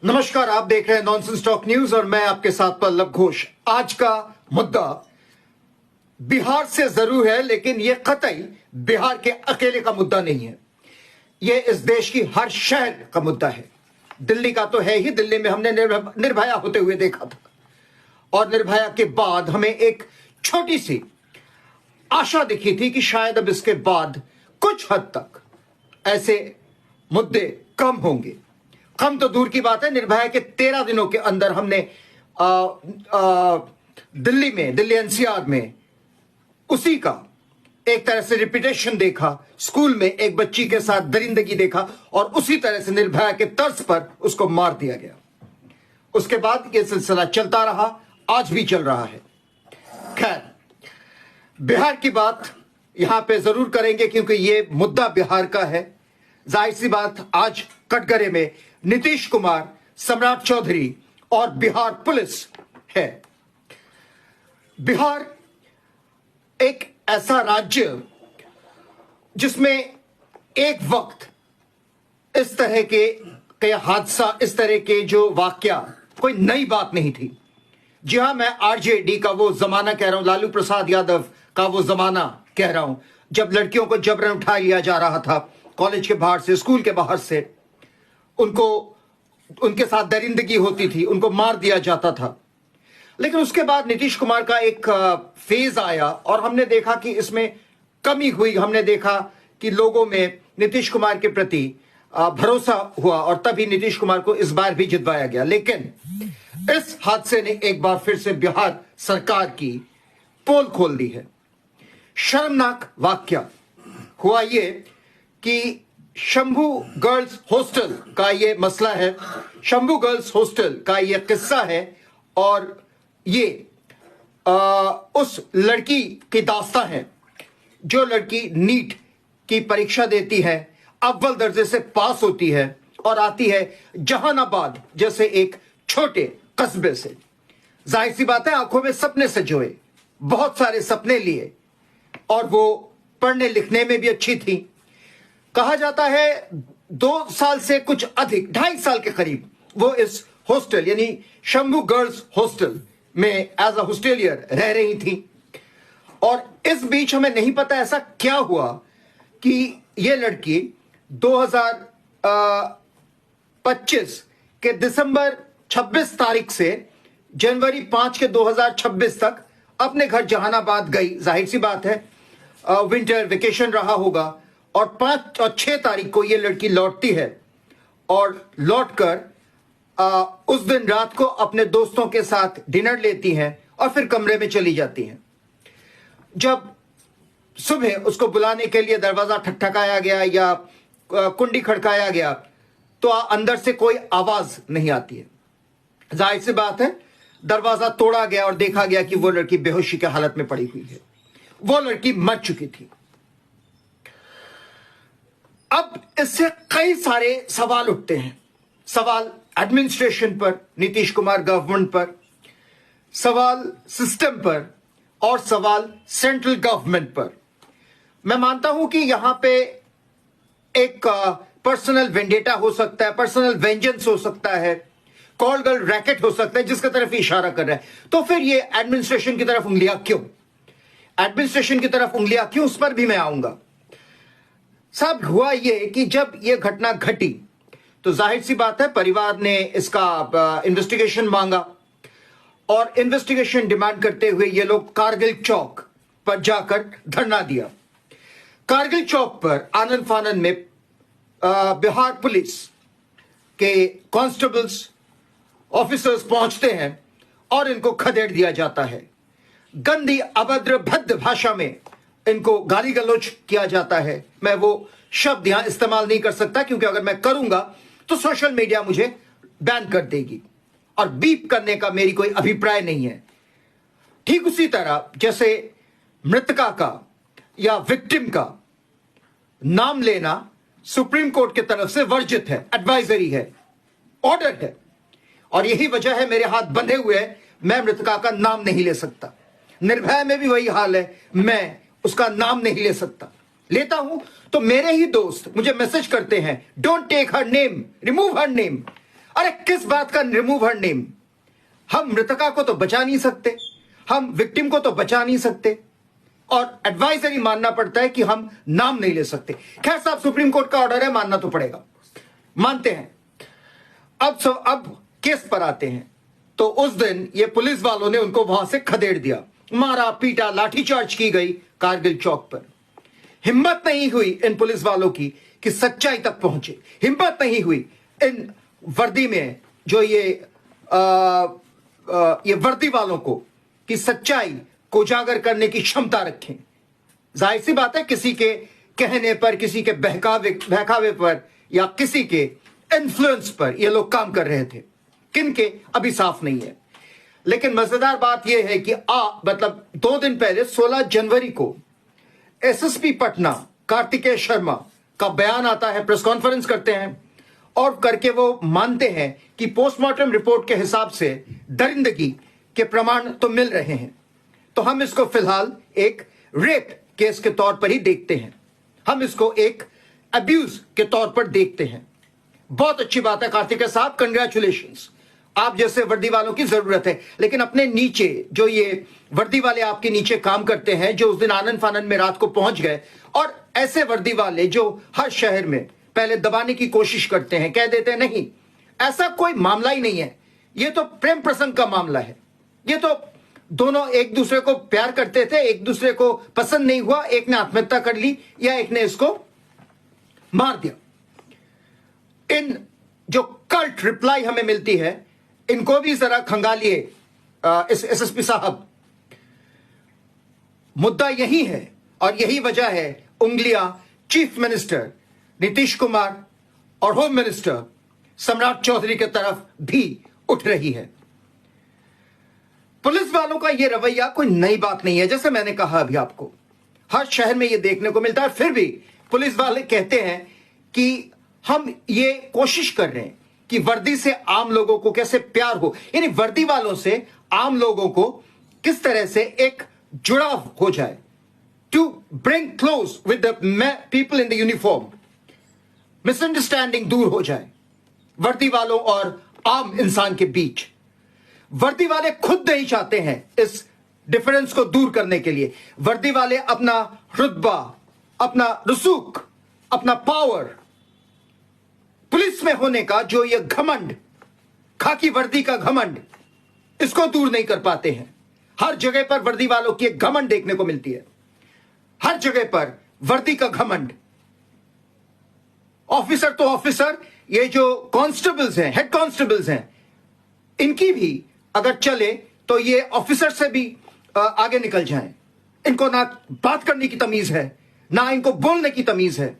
नमस्कार, आप देख रहे हैं नॉनसेंस टॉक न्यूज और मैं आपके साथ पल्लव घोष। आज का मुद्दा बिहार से जरूर है, लेकिन यह कतई बिहार के अकेले का मुद्दा नहीं है। यह इस देश की हर शहर का मुद्दा है। दिल्ली का तो है ही। दिल्ली में हमने निर्भया होते हुए देखा था, और निर्भया के बाद हमें एक छोटी सी आशा दिखी थी कि शायद अब इसके बाद कुछ हद तक ऐसे मुद्दे कम होंगे। कम तो दूर की बात है, निर्भया के 13 दिनों के अंदर हमने दिल्ली एनसीआर में उसी का एक तरह से रिपीटेशन देखा। स्कूल में एक बच्ची के साथ दरिंदगी देखा और उसी तरह से निर्भया के तर्ज पर उसको मार दिया गया। उसके बाद यह सिलसिला चलता रहा, आज भी चल रहा है। खैर, बिहार की बात यहां पे जरूर करेंगे क्योंकि यह मुद्दा बिहार का है। जाहिर सी बात, आज कटघरे में नीतीश कुमार, सम्राट चौधरी और बिहार पुलिस है। बिहार एक ऐसा राज्य जिसमें एक वक्त इस तरह के हादसा, इस तरह के जो वाकया कोई नई बात नहीं थी। जी हां, मैं आरजेडी का वो जमाना कह रहा हूं, लालू प्रसाद यादव का वो जमाना कह रहा हूं, जब लड़कियों को जबरन उठा लिया जा रहा था कॉलेज के बाहर से, स्कूल के बाहर से। उनके साथ दरिंदगी होती थी, उनको मार दिया जाता था। लेकिन उसके बाद नीतीश कुमार का एक फेज आया और हमने देखा कि इसमें कमी हुई। हमने देखा कि लोगों में नीतीश कुमार के प्रति भरोसा हुआ और तभी नीतीश कुमार को इस बार भी जितवाया गया। लेकिन इस हादसे ने एक बार फिर से बिहार सरकार की पोल खोल दी है। शर्मनाक वाकया हुआ ये कि शंभू गर्ल्स हॉस्टल का ये मसला है, शंभू गर्ल्स हॉस्टल का ये किस्सा है। और ये उस लड़की की दास्तां है जो लड़की नीट की परीक्षा देती है, अव्वल दर्जे से पास होती है और आती है जहानाबाद जैसे एक छोटे कस्बे से। जाहिर सी बात है, आंखों में सपने सजोए, बहुत सारे सपने लिए, और वो पढ़ने लिखने में भी अच्छी थी। कहा जाता है 2 साल से कुछ अधिक, 2.5 साल के करीब वो इस हॉस्टल यानी शंभू गर्ल्स हॉस्टल में एज अ हॉस्टेलियर रह रही थी। और इस बीच हमें नहीं पता ऐसा क्या हुआ कि ये लड़की 2025 के दिसंबर 26 तारीख से जनवरी 5 के 2026 तक अपने घर जहानाबाद गई। जाहिर सी बात है, विंटर वेकेशन रहा होगा। और 5 और 6 तारीख को यह लड़की लौटती है और लौटकर उस दिन रात को अपने दोस्तों के साथ डिनर लेती हैं और फिर कमरे में चली जाती हैं। जब सुबह उसको बुलाने के लिए दरवाजा ठकठकाया गया या कुंडी खड़काया गया तो अंदर से कोई आवाज नहीं आती है। जाहिर सी बात है, दरवाजा तोड़ा गया और देखा गया कि वो लड़की बेहोशी की हालत में पड़ी हुई है। वो लड़की मर चुकी थी। अब इससे कई सारे सवाल उठते हैं। सवाल एडमिनिस्ट्रेशन पर, नीतीश कुमार गवर्नमेंट पर, सवाल सिस्टम पर और सवाल सेंट्रल गवर्नमेंट पर। मैं मानता हूं कि यहां पे एक पर्सनल वेंडेटा हो सकता है, पर्सनल वेंजेंस हो सकता है, कॉल गर्ल रैकेट हो सकता है, जिसकी तरफ इशारा कर रहा है। तो फिर ये एडमिनिस्ट्रेशन की तरफ उंगलियां क्यों? एडमिनिस्ट्रेशन की तरफ उंगलियां क्यों, उस पर भी मैं आऊंगा। साहब, हुआ यह कि जब यह घटना घटी तो जाहिर सी बात है परिवार ने इसका इन्वेस्टिगेशन मांगा और इन्वेस्टिगेशन डिमांड करते हुए ये लोग कारगिल चौक पर जाकर धरना दिया। कारगिल चौक पर आनन फानन में बिहार पुलिस के कांस्टेबल्स, ऑफिसर्स पहुंचते हैं और इनको खदेड़ दिया जाता है। गंदी, अभद्र, भद्द भाषा में इनको गाली गलौज किया जाता है। मैं वो शब्द यहां इस्तेमाल नहीं कर सकता क्योंकि अगर मैं करूंगा तो सोशल मीडिया मुझे बैन कर देगी और बीप करने का मेरी कोई अभिप्राय नहीं है। ठीक उसी तरह जैसे मृतका का या विक्टिम का नाम लेना सुप्रीम कोर्ट की तरफ से वर्जित है, एडवाइजरी है, ऑर्डर है। और यही वजह है मेरे हाथ बंधे हुए हैं, मैं मृतका का नाम नहीं ले सकता। निर्भया में भी वही हाल है, मैं उसका नाम नहीं ले सकता। लेता हूं तो मेरे ही दोस्त मुझे मैसेज करते हैं, don't take her name, remove her name. अरे किस बात का रिमूव हर नेम? हम मृतका को तो बचा नहीं सकते, हम विक्टिम को तो बचा नहीं सकते, और एडवाइजरी मानना पड़ता है कि हम नाम नहीं ले सकते। खैर साहब, सुप्रीम कोर्ट का ऑर्डर है, मानना तो पड़ेगा, मानते हैं। अब केस पर आते हैं। तो उस दिन ये पुलिस वालों ने उनको वहां से खदेड़ दिया, मारा पीटा, लाठीचार्ज की गई कारगिल चौक पर। हिम्मत नहीं हुई इन पुलिस वालों की कि सच्चाई तक पहुंचे, हिम्मत नहीं हुई इन वर्दी में जो ये वर्दी वालों को कि सच्चाई को उजागर करने की क्षमता रखें। जाहिर सी बात है, किसी के कहने पर, किसी के बहकावे पर या किसी के इन्फ्लुएंस पर ये लोग काम कर रहे थे। किन के अभी साफ नहीं है। लेकिन मजेदार बात यह है कि मतलब 2 दिन पहले 16 जनवरी को एसएसपी पटना कार्तिकेय शर्मा का बयान आता है, प्रेस कॉन्फ्रेंस करते हैं और करके वो मानते हैं कि पोस्टमार्टम रिपोर्ट के हिसाब से दरिंदगी के प्रमाण तो मिल रहे हैं। तो हम इसको फिलहाल एक रेप केस के तौर पर ही देखते हैं, हम इसको एक अब्यूज के तौर पर देखते हैं। बहुत अच्छी बात है कार्तिकेय साहब, कंग्रेचुलेशंस, आप जैसे वर्दी वालों की जरूरत है। लेकिन अपने नीचे जो ये वर्दी वाले आपके नीचे काम करते हैं, जो उस दिन आनंद फानंद में रात को पहुंच गए, और ऐसे वर्दी वाले जो हर शहर में पहले दबाने की कोशिश करते हैं, कह देते हैं नहीं ऐसा कोई मामला ही नहीं है, ये तो प्रेम प्रसंग का मामला है, ये तो दोनों एक दूसरे को प्यार करते थे, एक दूसरे को पसंद नहीं हुआ, एक ने आत्महत्या कर ली या एक ने इसको मार दिया। इन जो कल्ट रिप्लाई हमें मिलती है, इनको भी जरा खंगालिए इस एसएसपी साहब। मुद्दा यही है और यही वजह है उंगलियां चीफ मिनिस्टर नीतीश कुमार और होम मिनिस्टर सम्राट चौधरी की तरफ भी उठ रही है। पुलिस वालों का यह रवैया कोई नई बात नहीं है, जैसे मैंने कहा अभी आपको, हर शहर में यह देखने को मिलता है। फिर भी पुलिस वाले कहते हैं कि हम ये कोशिश कर रहे हैं कि वर्दी से आम लोगों को कैसे प्यार हो, यानी वर्दी वालों से आम लोगों को किस तरह से एक जुड़ाव हो जाए, to bring close with the people in the uniform, misunderstanding दूर हो जाए वर्दी वालों और आम इंसान के बीच। वर्दी वाले खुद नहीं चाहते हैं इस डिफरेंस को दूर करने के लिए। वर्दी वाले अपना रुतबा, अपना रसूख, अपना पावर, पुलिस में होने का जो ये घमंड, खाकी वर्दी का घमंड, इसको दूर नहीं कर पाते हैं। हर जगह पर वर्दी वालों की एक घमंड देखने को मिलती है, हर जगह पर वर्दी का घमंड। ऑफिसर तो ऑफिसर, ये जो कांस्टेबल्स हैं, हेड कांस्टेबल्स हैं, इनकी भी अगर चले तो ये ऑफिसर से भी आगे निकल जाएं। इनको ना बात करने की तमीज है, ना इनको बोलने की तमीज है।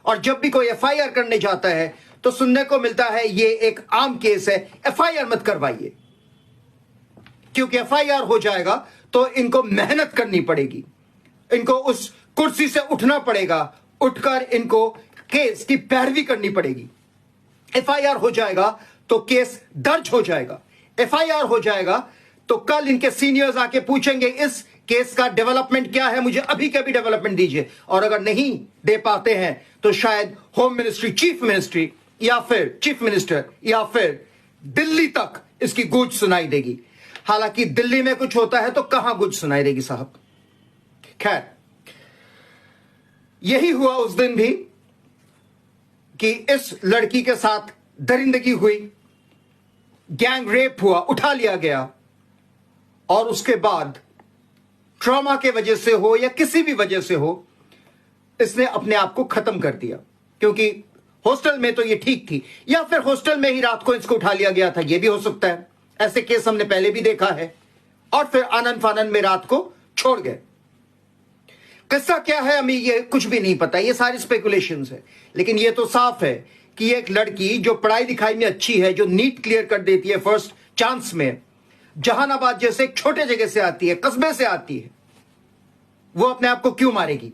और जब भी कोई एफआईआर करने जाता है तो सुनने को मिलता है ये एक आम केस है, एफआईआर मत करवाइए, क्योंकि एफआईआर हो जाएगा तो इनको मेहनत करनी पड़ेगी, इनको उस कुर्सी से उठना पड़ेगा, उठकर इनको केस की पैरवी करनी पड़ेगी। एफआईआर हो जाएगा तो केस दर्ज हो जाएगा, एफआईआर हो जाएगा तो कल इनके सीनियर्स आके पूछेंगे इस केस का डेवलपमेंट क्या है, मुझे अभी के अभी डेवलपमेंट दीजिए। और अगर नहीं दे पाते हैं तो शायद होम मिनिस्ट्री, चीफ मिनिस्ट्री या फिर चीफ मिनिस्टर या फिर दिल्ली तक इसकी गूंज सुनाई देगी। हालांकि दिल्ली में कुछ होता है तो कहां गूंज सुनाई देगी साहब। खैर, यही हुआ उस दिन भी कि इस लड़की के साथ दरिंदगी हुई, गैंग रेप हुआ, उठा लिया गया, और उसके बाद ट्रॉमा के वजह से हो या किसी भी वजह से हो, इसने अपने आप को खत्म कर दिया। क्योंकि हॉस्टल में तो ये ठीक थी, या फिर हॉस्टल में ही रात को इसको उठा लिया गया था, यह भी हो सकता है, ऐसे केस हमने पहले भी देखा है। और फिर आनंद फानंद में रात को छोड़ गए। किस्सा क्या है हमें ये कुछ भी नहीं पता, ये सारी स्पेकुलेशंस है। लेकिन ये तो साफ है कि एक लड़की जो पढ़ाई लिखाई में अच्छी है, जो नीट क्लियर कर देती है फर्स्ट चांस में, जहानाबाद जैसे एक छोटे जगह से आती है, कस्बे से आती है, वो अपने आप को क्यों मारेगी?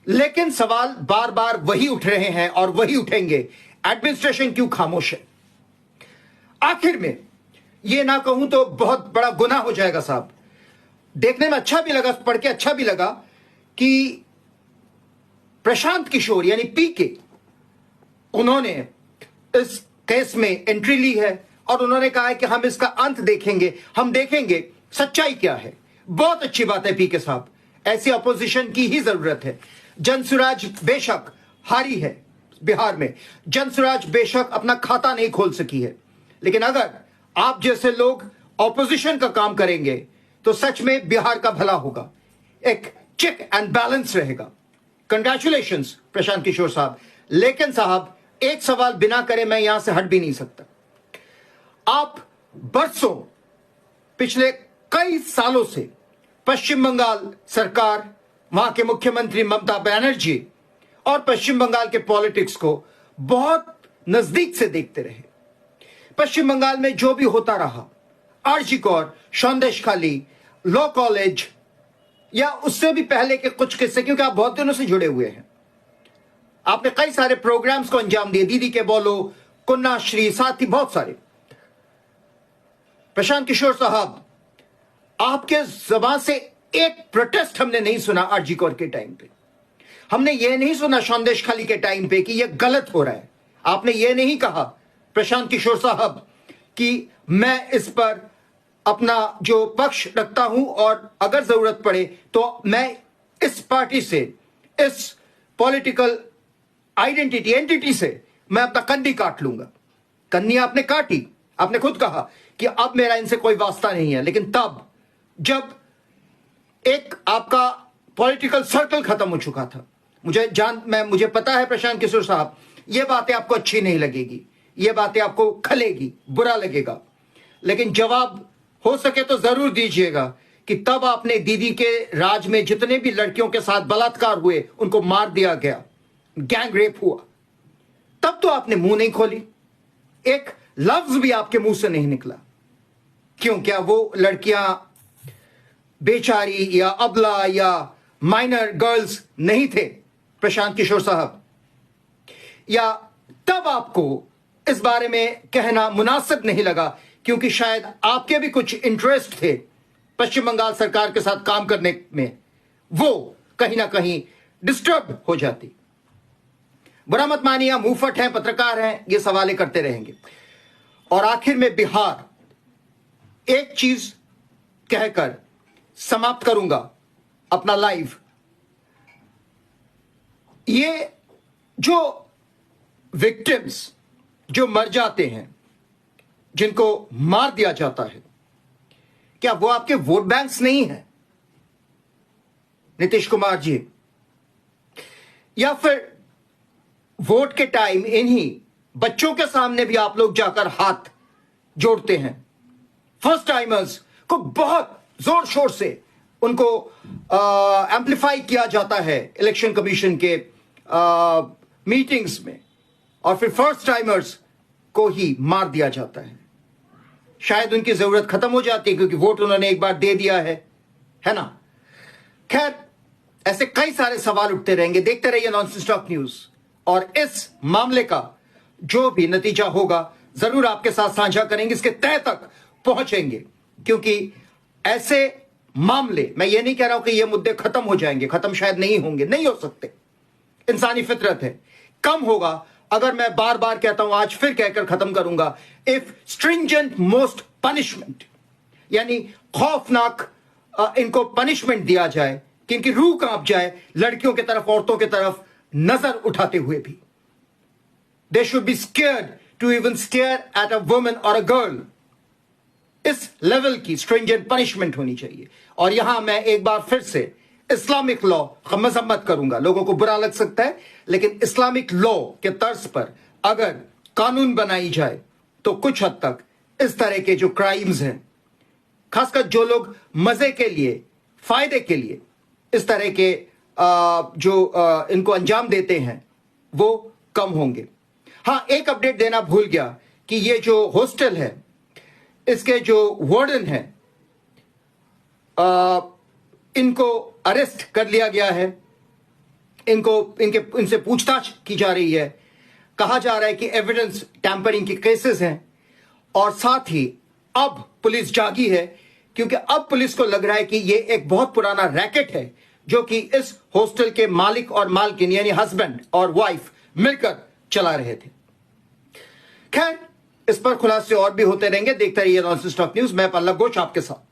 लेकिन सवाल बार बार वही उठ रहे हैं और वही उठेंगे, एडमिनिस्ट्रेशन क्यों खामोश है? आखिर में ये ना कहूं तो बहुत बड़ा गुनाह हो जाएगा साहब। देखने में अच्छा भी लगा, पढ़ के अच्छा भी लगा कि प्रशांत किशोर यानी पीके, उन्होंने इस केस में एंट्री ली है और उन्होंने कहा है कि हम इसका अंत देखेंगे, हम देखेंगे सच्चाई क्या है। बहुत अच्छी बात है पीके साहब, ऐसी अपोजिशन की ही जरूरत है। जनसुराज बेशक हारी है बिहार में, जनसुराज बेशक अपना खाता नहीं खोल सकी है, लेकिन अगर आप जैसे लोग ऑपोजिशन का काम करेंगे तो सच में बिहार का भला होगा, एक चेक एंड बैलेंस रहेगा। कंग्रेचुलेशंस प्रशांत किशोर साहब। लेकिन साहब एक सवाल बिना करे मैं यहां से हट भी नहीं सकता। आप बरसों, पिछले कई सालों से पश्चिम बंगाल सरकार, वहां के मुख्यमंत्री ममता बनर्जी और पश्चिम बंगाल के पॉलिटिक्स को बहुत नजदीक से देखते रहे। पश्चिम बंगाल में जो भी होता रहा, RG Kar, Sandeshkhali, law college या उससे भी पहले के कुछ किस्से, क्योंकि आप बहुत दिनों से जुड़े हुए हैं, आपने कई सारे प्रोग्राम्स को अंजाम दिए, दीदी के बोलो, कन्याश्री, साथ ही बहुत सारे। प्रशांत किशोर साहब, आपके जबान से एक प्रोटेस्ट हमने नहीं सुना आरजी कौर के टाइम पे, हमने ये नहीं सुना संदेशखाली के टाइम पे कि ये गलत हो रहा है। आपने ये नहीं कहा प्रशांत किशोर साहब कि मैं इस पर अपना जो पक्ष रखता हूं और अगर जरूरत पड़े तो मैं इस पार्टी से, इस पॉलिटिकल एंटिटी से मैं अपना कंडी काट लूंगा। कन्नी आपने काटी, आपने खुद कहा कि अब मेरा इनसे कोई वास्ता नहीं है, लेकिन तब जब एक आपका पॉलिटिकल सर्कल खत्म हो चुका था, मुझे पता है प्रशांत किशोर साहब, ये बातें आपको अच्छी नहीं लगेगी, ये बातें आपको खलेगी, बुरा लगेगा, लेकिन जवाब हो सके तो जरूर दीजिएगा कि तब आपने दीदी के राज में जितने भी लड़कियों के साथ बलात्कार हुए उनको मार दिया गया, गैंग रेप हुआ, तब तो आपने मुंह नहीं खोली, एक लफ्ज भी आपके मुंह से नहीं निकला। क्यों? क्या वो लड़कियां बेचारी या अबला या माइनर गर्ल्स नहीं थे प्रशांत किशोर साहब? या तब आपको इस बारे में कहना मुनासिब नहीं लगा क्योंकि शायद आपके भी कुछ इंटरेस्ट थे पश्चिम बंगाल सरकार के साथ काम करने में, वो कहीं ना कहीं डिस्टर्ब हो जाती। बुरा मत मानिए, मुंहफट हैं, पत्रकार हैं, ये सवालें करते रहेंगे। और आखिर में बिहार, एक चीज कहकर समाप्त करूंगा अपना लाइव। ये जो विक्टिम्स जो मर जाते हैं, जिनको मार दिया जाता है, क्या वो आपके वोट बैंक्स नहीं है नीतीश कुमार जी? या फिर वोट के टाइम इन्हीं बच्चों के सामने भी आप लोग जाकर हाथ जोड़ते हैं? फर्स्ट टाइमर्स को बहुत जोर शोर से उनको एम्पलीफाई किया जाता है इलेक्शन कमीशन के मीटिंग्स में, और फिर फर्स्ट टाइमर्स को ही मार दिया जाता है। शायद उनकी जरूरत खत्म हो जाती है क्योंकि वोट उन्होंने एक बार दे दिया है ना? खैर, ऐसे कई सारे सवाल उठते रहेंगे। देखते रहिए नॉनसेंस टॉक न्यूज, और इस मामले का जो भी नतीजा होगा जरूर आपके साथ साझा करेंगे, इसके तह तक पहुंचेंगे, क्योंकि ऐसे मामले, मैं ये नहीं कह रहा हूं कि ये मुद्दे खत्म हो जाएंगे, खत्म शायद नहीं होंगे, नहीं हो सकते, इंसानी फितरत है, कम होगा। अगर मैं बार बार कहता हूं, आज फिर कहकर खत्म करूंगा, इफ स्ट्रिंजेंट मोस्ट पनिशमेंट, यानी खौफनाक इनको पनिशमेंट दिया जाए कि इनकी रूह कांप जाए लड़कियों की तरफ, औरतों की तरफ नजर उठाते हुए भी। They should be scared to even stare at a woman और अ गर्ल। इस लेवल की स्ट्रिंजेंट पनिशमेंट होनी चाहिए। और यहां मैं एक बार फिर से इस्लामिक लॉ का मजम्मत करूंगा। लोगों को बुरा लग सकता है, लेकिन इस्लामिक लॉ के तर्ज पर अगर कानून बनाई जाए तो कुछ हद तक इस तरह के जो क्राइम्स हैं, खासकर जो लोग मजे के लिए, फायदे के लिए इस तरह के इनको अंजाम देते हैं, वो कम होंगे। हां, एक अपडेट देना भूल गया कि ये जो हॉस्टल है, इसके जो वार्डन है, इनको अरेस्ट कर लिया गया है, इनसे पूछताछ की जा रही है। कहा जा रहा है कि एविडेंस टैंपरिंग के केसेस हैं, और साथ ही अब पुलिस जागी है, क्योंकि अब पुलिस को लग रहा है कि यह एक बहुत पुराना रैकेट है जो कि इस हॉस्टल के मालिक और मालकिन यानी हस्बैंड और वाइफ मिलकर चला रहे थे। खैर, इस पर खुलासे और भी होते रहेंगे। देखते रहिए नॉनसेंस टॉक न्यूज। मैं पल्लव घोष आपके साथ।